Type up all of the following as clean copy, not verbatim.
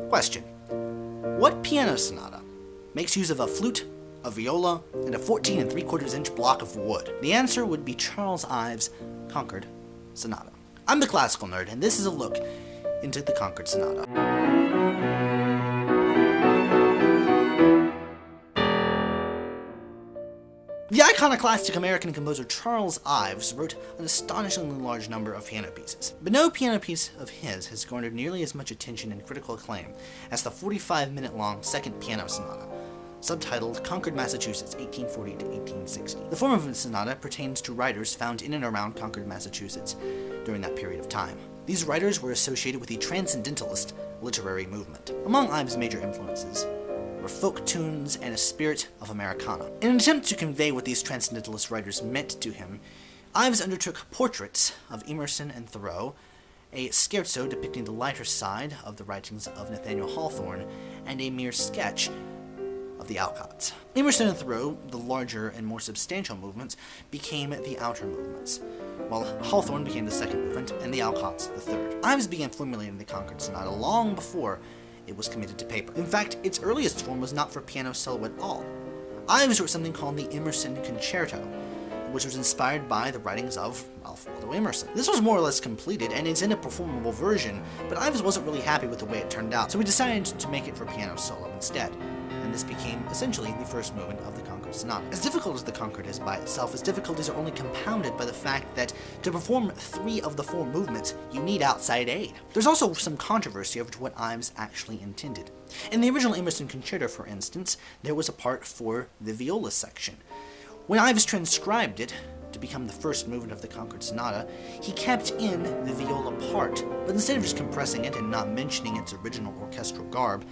Question: what piano sonata makes use of a flute, a viola, and a 14 3/4 inch block of wood? The answer would be Charles Ives' Concord Sonata. I'm the classical nerd, and this is a look into the Concord Sonata. The iconoclastic American composer Charles Ives wrote an astonishingly large number of piano pieces, but no piano piece of his has garnered nearly as much attention and critical acclaim as the 45-minute-long Second Piano Sonata, subtitled Concord, Massachusetts, 1840 to 1860. The form of the sonata pertains to writers found in and around Concord, Massachusetts during that period of time. These writers were associated with the Transcendentalist literary movement. Among Ives' major influences were folk tunes and a spirit of Americana. In an attempt to convey what these Transcendentalist writers meant to him, Ives undertook portraits of Emerson and Thoreau, a scherzo depicting the lighter side of the writings of Nathaniel Hawthorne, and a mere sketch of the Alcotts. Emerson and Thoreau, the larger and more substantial movements, became the outer movements, while Hawthorne became the second movement, and the Alcotts the third. Ives began formulating the Concord Sonata long before it was committed to paper. In fact, its earliest form was not for piano solo at all. Ives wrote something called the Emerson Concerto, which was inspired by the writings of Ralph Waldo Emerson. This was more or less completed, and it's in a performable version, but Ives wasn't really happy with the way it turned out, so he decided to make it for piano solo instead, and this became essentially the first movement of the Concord Sonata. As difficult as the Concord is by itself, its difficulties are only compounded by the fact that to perform 3 of the 4 movements, you need outside aid. There's also some controversy over what Ives actually intended. In the original Emerson Concerto, for instance, there was a part for the viola section. When Ives transcribed it to become the first movement of the Concord Sonata, he kept in the viola part, but instead of just compressing it and not mentioning its original orchestral garb,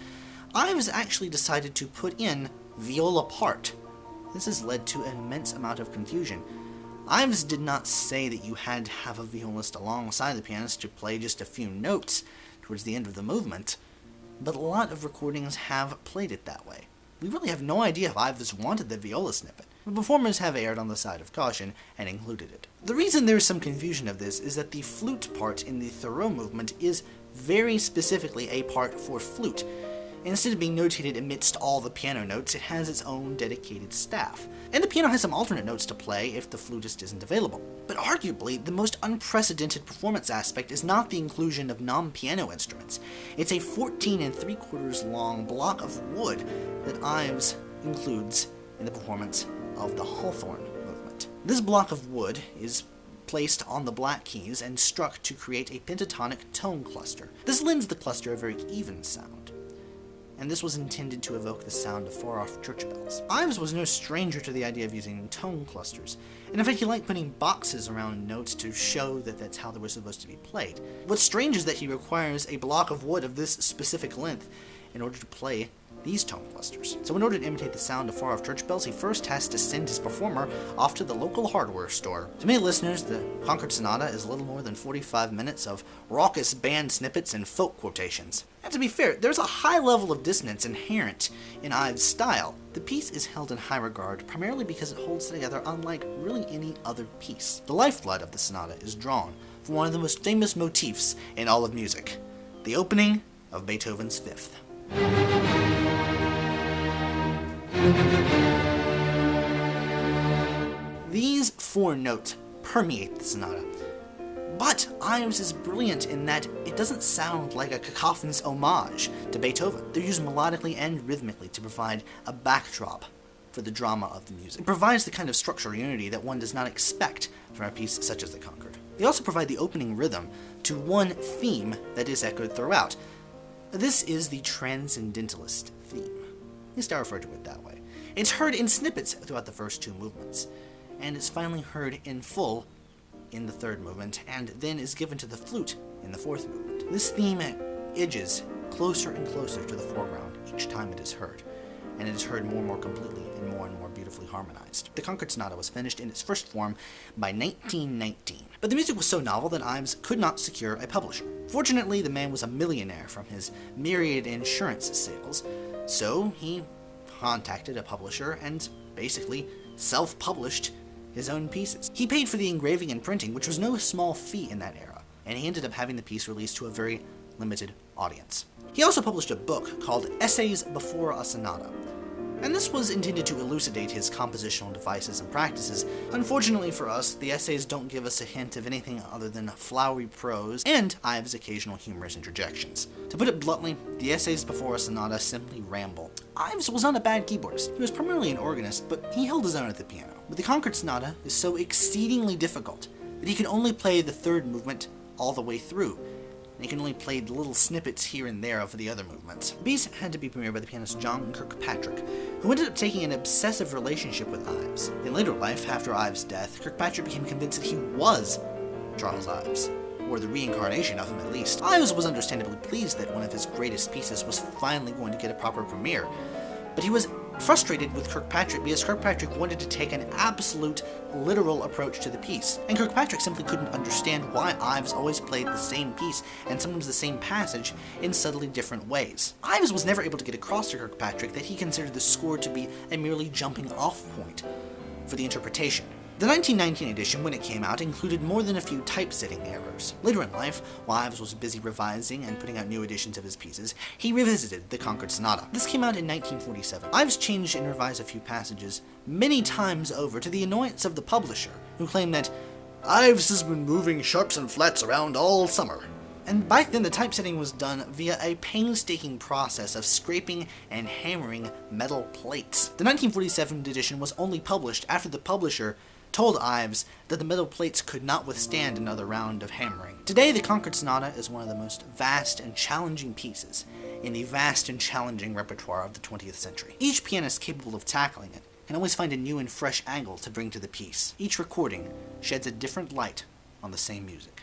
Ives actually decided to put in viola part. This has led to an immense amount of confusion. Ives did not say that you had to have a violist alongside the pianist to play just a few notes towards the end of the movement, but a lot of recordings have played it that way. We really have no idea if Ives wanted the viola snippet, but performers have erred on the side of caution and included it. The reason there is some confusion of this is that the flute part in the Thoreau movement is very specifically a part for flute. Instead of being notated amidst all the piano notes, it has its own dedicated staff. And the piano has some alternate notes to play if the flutist isn't available. But arguably, the most unprecedented performance aspect is not the inclusion of non-piano instruments. It's a 14 3/4 long block of wood that Ives includes in the performance of the Hawthorne movement. This block of wood is placed on the black keys and struck to create a pentatonic tone cluster. This lends the cluster a very even sound, and this was intended to evoke the sound of far-off church bells. Ives was no stranger to the idea of using tone clusters, and in fact he liked putting boxes around notes to show that that's how they were supposed to be played. What's strange is that he requires a block of wood of this specific length in order to play these tone clusters. So in order to imitate the sound of far-off church bells, he first has to send his performer off to the local hardware store. To many listeners, the Concord Sonata is little more than 45 minutes of raucous band snippets and folk quotations. And to be fair, there's a high level of dissonance inherent in Ives' style. The piece is held in high regard primarily because it holds together unlike really any other piece. The lifeblood of the sonata is drawn from one of the most famous motifs in all of music, the opening of Beethoven's Fifth. These 4 notes permeate the sonata, but Ives is brilliant in that it doesn't sound like a cacophonous homage to Beethoven. They're used melodically and rhythmically to provide a backdrop for the drama of the music. It provides the kind of structural unity that one does not expect from a piece such as the Concord. They also provide the opening rhythm to one theme that is echoed throughout. This is the Transcendentalist theme. At least I refer to it that way. It's heard in snippets throughout the first 2 movements, and it's finally heard in full in the 3rd movement, and then is given to the flute in the 4th movement. This theme edges closer and closer to the foreground each time it is heard, and it is heard more and more completely and more beautifully harmonized. The Concord Sonata was finished in its first form by 1919, but the music was so novel that Ives could not secure a publisher. Fortunately, the man was a millionaire from his myriad insurance sales, so he contacted a publisher and basically self-published his own pieces. He paid for the engraving and printing, which was no small feat in that era, and he ended up having the piece released to a very limited audience. He also published a book called Essays Before a Sonata, and this was intended to elucidate his compositional devices and practices. Unfortunately for us, the essays don't give us a hint of anything other than flowery prose and Ives' occasional humorous interjections. To put it bluntly, the Essays Before a Sonata simply ramble. Ives was not a bad keyboardist. He was primarily an organist, but he held his own at the piano. But the Concord Sonata is so exceedingly difficult that he can only play the third movement all the way through. He can only play little snippets here and there of the other movements. The piece had to be premiered by the pianist John Kirkpatrick, who ended up taking an obsessive relationship with Ives. In later life, after Ives' death, Kirkpatrick became convinced that he was Charles Ives, or the reincarnation of him at least. Ives was understandably pleased that one of his greatest pieces was finally going to get a proper premiere, but he was frustrated with Kirkpatrick because Kirkpatrick wanted to take an absolute, literal approach to the piece, and Kirkpatrick simply couldn't understand why Ives always played the same piece and sometimes the same passage in subtly different ways. Ives was never able to get across to Kirkpatrick that he considered the score to be a merely jumping-off point for the interpretation. The 1919 edition, when it came out, included more than a few typesetting errors. Later in life, while Ives was busy revising and putting out new editions of his pieces, he revisited the Concord Sonata. This came out in 1947. Ives changed and revised a few passages many times over, to the annoyance of the publisher, who claimed that Ives has been moving sharps and flats around all summer. And back then, the typesetting was done via a painstaking process of scraping and hammering metal plates. The 1947 edition was only published after the publisher told Ives that the metal plates could not withstand another round of hammering. Today, the Concord Sonata is one of the most vast and challenging pieces in the vast and challenging repertoire of the 20th century. Each pianist capable of tackling it can always find a new and fresh angle to bring to the piece. Each recording sheds a different light on the same music.